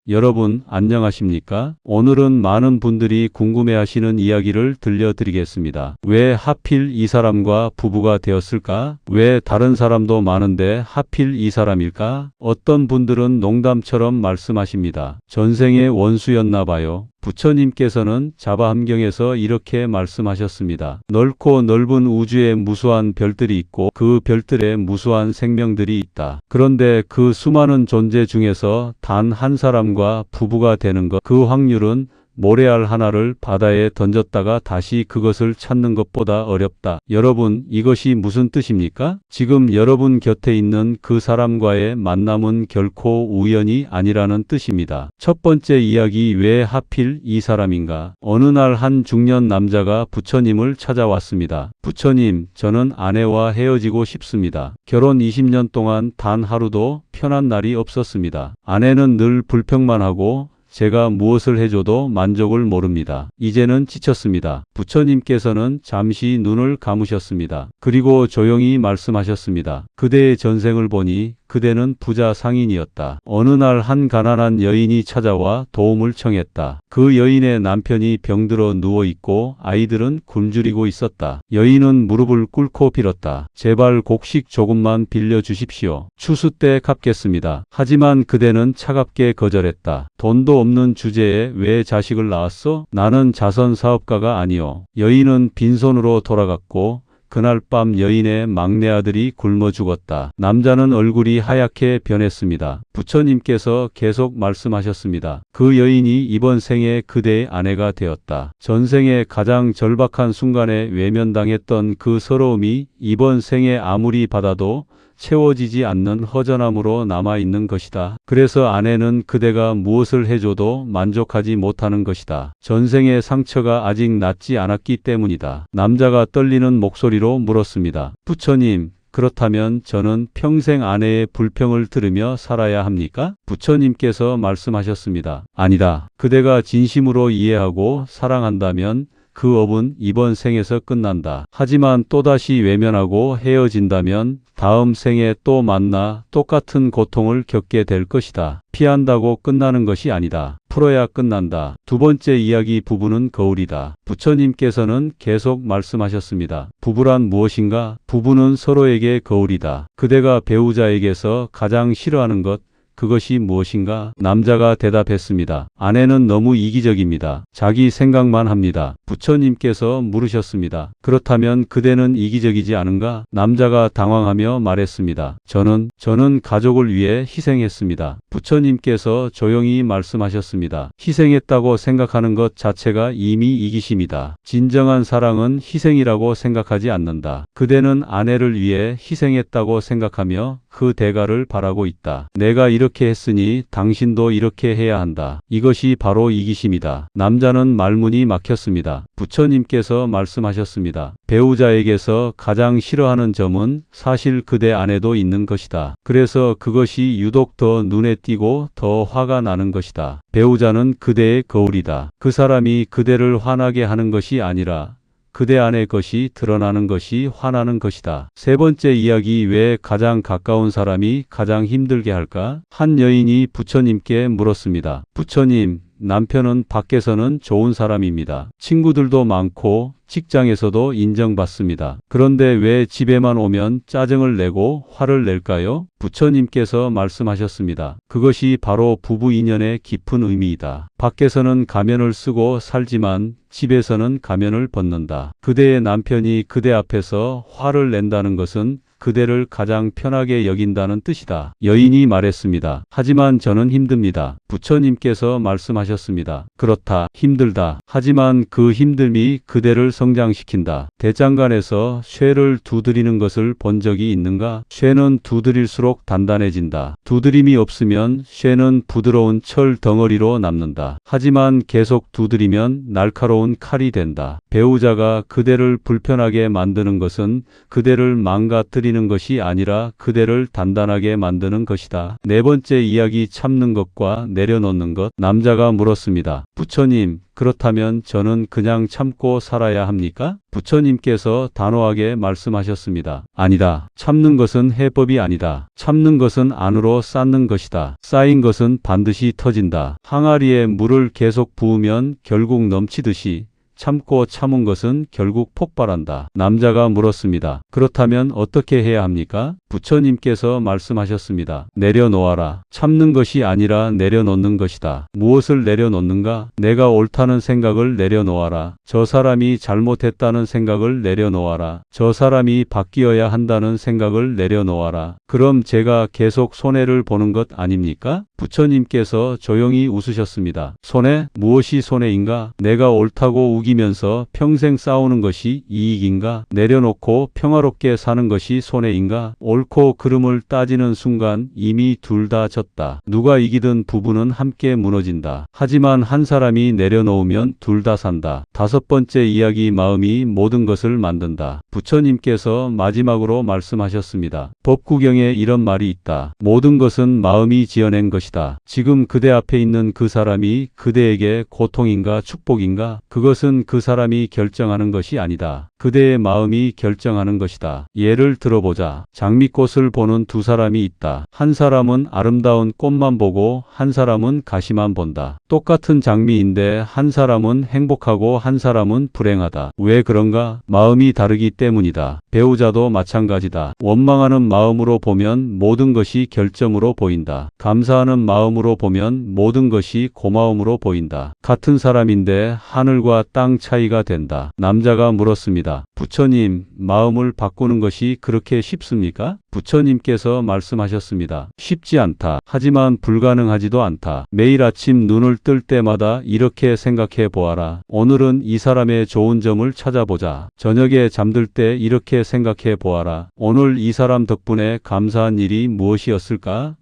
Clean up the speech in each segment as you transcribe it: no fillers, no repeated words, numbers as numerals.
여러분 안녕하십니까? 오늘은 많은 분들이 궁금해하시는 이야기를 들려드리겠습니다. 왜 하필 이 사람과 부부가 되었을까? 왜 다른 사람도 많은데 하필 이 사람일까? 어떤 분들은 농담처럼 말씀하십니다. 전생의 원수였나 봐요. 부처님께서는 자바함경에서 이렇게 말씀하셨습니다. 넓고 넓은 우주에 무수한 별들이 있고 그 별들에 무수한 생명들이 있다. 그런데 그 수많은 존재 중에서 단 한 사람과 부부가 되는 것, 그 확률은 모래알 하나를 바다에 던졌다가 다시 그것을 찾는 것보다 어렵다. 여러분, 이것이 무슨 뜻입니까? 지금 여러분 곁에 있는 그 사람과의 만남은 결코 우연이 아니라는 뜻입니다. 첫 번째 이야기, 왜 하필 이 사람인가? 어느 날 한 중년 남자가 부처님을 찾아왔습니다. 부처님, 저는 아내와 헤어지고 싶습니다. 결혼 20년 동안 단 하루도 편한 날이 없었습니다. 아내는 늘 불평만 하고 제가 무엇을 해줘도 만족을 모릅니다. 이제는 지쳤습니다. 부처님께서는 잠시 눈을 감으셨습니다. 그리고 조용히 말씀하셨습니다. 그대의 전생을 보니 그대는 부자 상인이었다. 어느 날 한 가난한 여인이 찾아와 도움을 청했다. 그 여인의 남편이 병들어 누워있고 아이들은 굶주리고 있었다. 여인은 무릎을 꿇고 빌었다. 제발 곡식 조금만 빌려주십시오. 추수 때 갚겠습니다. 하지만 그대는 차갑게 거절했다. 돈도 없는 주제에 왜 자식을 낳았어? 나는 자선 사업가가 아니오. 여인은 빈손으로 돌아갔고 그날 밤 여인의 막내 아들이 굶어 죽었다. 남자는 얼굴이 하얗게 변했습니다. 부처님께서 계속 말씀하셨습니다. 그 여인이 이번 생에 그대의 아내가 되었다. 전생에 가장 절박한 순간에 외면당했던 그 서러움이 이번 생에 아무리 받아도 채워지지 않는 허전함으로 남아있는 것이다. 그래서 아내는 그대가 무엇을 해줘도 만족하지 못하는 것이다. 전생의 상처가 아직 낫지 않았기 때문이다. 남자가 떨리는 목소리로 물었습니다. 부처님, 그렇다면 저는 평생 아내의 불평을 들으며 살아야 합니까? 부처님께서 말씀하셨습니다. 아니다. 그대가 진심으로 이해하고 사랑한다면 그 업은 이번 생에서 끝난다. 하지만 또다시 외면하고 헤어진다면 다음 생에 또 만나 똑같은 고통을 겪게 될 것이다. 피한다고 끝나는 것이 아니다. 풀어야 끝난다. 두 번째 이야기, 부부는 거울이다. 부처님께서는 계속 말씀하셨습니다. 부부란 무엇인가? 부부는 서로에게 거울이다. 그대가 배우자에게서 가장 싫어하는 것, 그것이 무엇인가? 남자가 대답했습니다. 아내는 너무 이기적입니다. 자기 생각만 합니다. 부처님께서 물으셨습니다. 그렇다면 그대는 이기적이지 않은가? 남자가 당황하며 말했습니다. 저는 가족을 위해 희생했습니다. 부처님께서 조용히 말씀하셨습니다. 희생했다고 생각하는 것 자체가 이미 이기심이다. 진정한 사랑은 희생이라고 생각하지 않는다. 그대는 아내를 위해 희생했다고 생각하며 그 대가를 바라고 있다. 내가 이렇게 했으니 당신도 이렇게 해야 한다. 이것이 바로 이기심이다. 남자는 말문이 막혔습니다. 부처님께서 말씀하셨습니다. 배우자에게서 가장 싫어하는 점은 사실 그대 안에도 있는 것이다. 그래서 그것이 유독 더 눈에 띄고 더 화가 나는 것이다. 배우자는 그대의 거울이다. 그 사람이 그대를 화나게 하는 것이 아니라 그대 안의 것이 드러나는 것이 화나는 것이다. 세 번째 이야기, 왜 가장 가까운 사람이 가장 힘들게 할까? 한 여인이 부처님께 물었습니다. 부처님, 남편은 밖에서는 좋은 사람입니다. 친구들도 많고 직장에서도 인정받습니다. 그런데 왜 집에만 오면 짜증을 내고 화를 낼까요? 부처님께서 말씀하셨습니다. 그것이 바로 부부 인연의 깊은 의미이다. 밖에서는 가면을 쓰고 살지만 집에서는 가면을 벗는다. 그대의 남편이 그대 앞에서 화를 낸다는 것은 그대를 가장 편하게 여긴다는 뜻이다. 여인이 말했습니다. 하지만 저는 힘듭니다. 부처님께서 말씀하셨습니다. 그렇다. 힘들다. 하지만 그 힘듦이 그대를 성장시킨다. 대장간에서 쇠를 두드리는 것을 본 적이 있는가? 쇠는 두드릴수록 단단해진다. 두드림이 없으면 쇠는 부드러운 철 덩어리로 남는다. 하지만 계속 두드리면 날카로운 칼이 된다. 배우자가 그대를 불편하게 만드는 것은 그대를 망가뜨리는 무너뜨리는 것이 아니라 그대를 단단하게 만드는 것이다. 네 번째 이야기 참는 것과 내려놓는 것. 남자가 물었습니다. 부처님, 그렇다면 저는 그냥 참고 살아야 합니까? 부처님께서 단호하게 말씀하셨습니다. 아니다. 참는 것은 해법이 아니다. 참는 것은 안으로 쌓는 것이다. 쌓인 것은 반드시 터진다. 항아리에 물을 계속 부으면 결국 넘치듯이 참고 참은 것은 결국 폭발한다. 남자가 물었습니다. 그렇다면 어떻게 해야 합니까? 부처님께서 말씀하셨습니다. 내려놓아라. 참는 것이 아니라 내려놓는 것이다. 무엇을 내려놓는가? 내가 옳다는 생각을 내려놓아라. 저 사람이 잘못했다는 생각을 내려놓아라. 저 사람이 바뀌어야 한다는 생각을 내려놓아라. 그럼 제가 계속 손해를 보는 것 아닙니까? 부처님께서 조용히 웃으셨습니다. 손해? 무엇이 손해인가? 내가 옳다고 우기면서 평생 싸우는 것이 이익인가? 내려놓고 평화롭게 사는 것이 손해인가? 옳고 그름을 따지는 순간 이미 둘 다 졌다. 누가 이기든 부부는 함께 무너진다. 하지만 한 사람이 내려놓으면 둘 다 산다. 다섯 번째 이야기 마음이 모든 것을 만든다. 부처님께서 마지막으로 말씀하셨습니다. 법구경에 이런 말이 있다. 모든 것은 마음이 지어낸 것이다. 지금 그대 앞에 있는 그 사람이 그대에게 고통인가 축복인가? 그것은 그 사람이 결정하는 것이 아니다. 그대의 마음이 결정하는 것이다. 예를 들어보자. 장미꽃을 보는 두 사람이 있다. 한 사람은 아름다운 꽃만 보고 한 사람은 가시만 본다. 똑같은 장미인데 한 사람은 행복하고 한 사람은 불행하다. 왜 그런가? 마음이 다르기 때문이다. 배우자도 마찬가지다. 원망하는 마음으로 보면 모든 것이 결점으로 보인다. 감사하는 마음으로 보면 모든 것이 고마움으로 보인다. 같은 사람인데 하늘과 땅 차이가 된다. 남자가 물었습니다. 부처님, 마음을 바꾸는 것이 그렇게 쉽습니까? 부처님께서 말씀하셨습니다. 쉽지 않다. 하지만 불가능하지도 않다. 매일 아침 눈을 뜰 때마다 이렇게 생각해 보아라. 오늘은 이 사람의 좋은 점을 찾아보자. 저녁에 잠들 때 이렇게 생각해 보아라. 오늘 이 사람 덕분에 감사한 일이 무엇이었을까?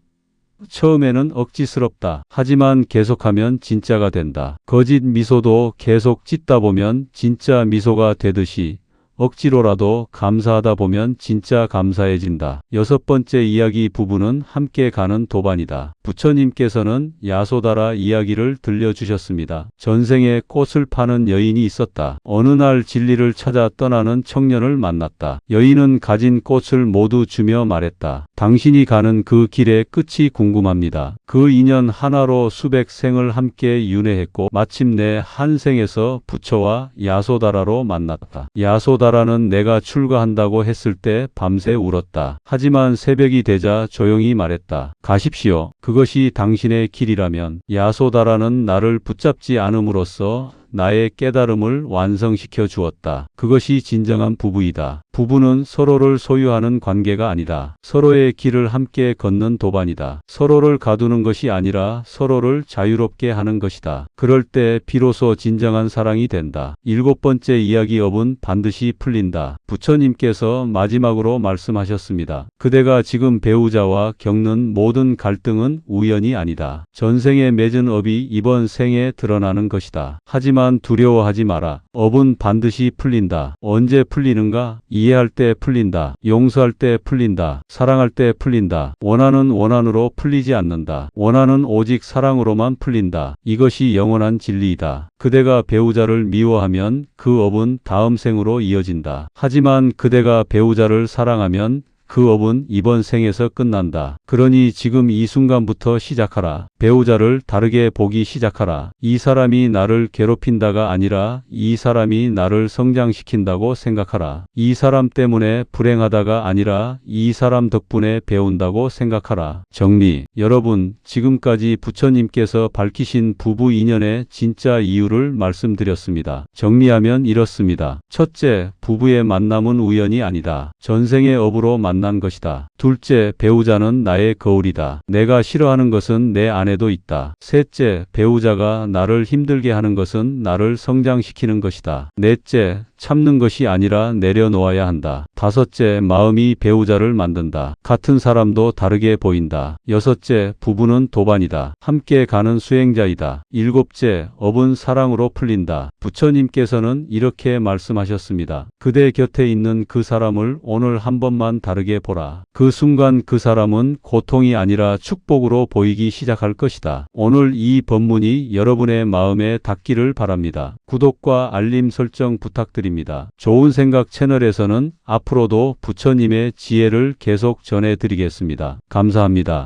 처음에는 억지스럽다. 하지만 계속하면 진짜가 된다. 거짓 미소도 계속 짓다 보면 진짜 미소가 되듯이 억지로라도 감사하다 보면 진짜 감사해진다. 여섯 번째 이야기 부부는 함께 가는 도반이다. 부처님께서는 야소다라 이야기를 들려주셨습니다. 전생에 꽃을 파는 여인이 있었다. 어느 날 진리를 찾아 떠나는 청년을 만났다. 여인은 가진 꽃을 모두 주며 말했다. 당신이 가는 그 길의 끝이 궁금합니다. 그 인연 하나로 수백 생을 함께 윤회했고 마침내 한 생에서 부처와 야소다라로 만났다. 야소다라는 내가 출가한다고 했을 때 밤새 울었다. 하지만 새벽이 되자 조용히 말했다. 가십시오. 그것이 당신의 길이라면. 야소다라는 나를 붙잡지 않음으로써 나의 깨달음을 완성시켜 주었다. 그것이 진정한 부부이다. 부부는 서로를 소유하는 관계가 아니다. 서로의 길을 함께 걷는 도반이다. 서로를 가두는 것이 아니라 서로를 자유롭게 하는 것이다. 그럴 때 비로소 진정한 사랑이 된다. 일곱 번째 이야기 업은 반드시 풀린다. 부처님께서 마지막으로 말씀하셨습니다. 그대가 지금 배우자와 겪는 모든 갈등은 우연이 아니다. 전생에 맺은 업이 이번 생에 드러나는 것이다. 하지만 두려워하지 마라. 업은 반드시 풀린다. 언제 풀리는가? 이해할 때 풀린다. 용서할 때 풀린다. 사랑할 때 풀린다. 원한은 원한으로 풀리지 않는다. 원한은 오직 사랑으로만 풀린다. 이것이 영원한 진리이다. 그대가 배우자를 미워하면 그 업은 다음 생으로 이어진다. 하지만 그대가 배우자를 사랑하면 그 업은 이번 생에서 끝난다. 그러니 지금 이 순간부터 시작하라. 배우자를 다르게 보기 시작하라. 이 사람이 나를 괴롭힌다가 아니라 이 사람이 나를 성장시킨다고 생각하라. 이 사람 때문에 불행하다가 아니라 이 사람 덕분에 배운다고 생각하라. 정리. 여러분, 지금까지 부처님께서 밝히신 부부 인연의 진짜 이유를 말씀드렸습니다. 정리하면 이렇습니다. 첫째, 부부의 만남은 우연이 아니다. 전생의 업으로 만난 것이다. 둘째, 배우자는 나의 거울이다. 내가 싫어하는 것은 내 안에도 있다. 셋째, 배우자가 나를 힘들게 하는 것은 나를 성장시키는 것이다. 넷째, 참는 것이 아니라 내려놓아야 한다. 다섯째, 마음이 배우자를 만든다. 같은 사람도 다르게 보인다. 여섯째, 부부는 도반이다. 함께 가는 수행자이다. 일곱째, 업은 사랑으로 풀린다. 부처님께서는 이렇게 말씀하셨습니다. 그대 곁에 있는 그 사람을 오늘 한 번만 다르게 보라. 그 순간 그 사람은 고통이 아니라 축복으로 보이기 시작할 것이다. 오늘 이 법문이 여러분의 마음에 닿기를 바랍니다. 구독과 알림 설정 부탁드립니다. 좋은 생각 채널에서는 앞으로도 부처님의 지혜를 계속 전해드리겠습니다. 감사합니다.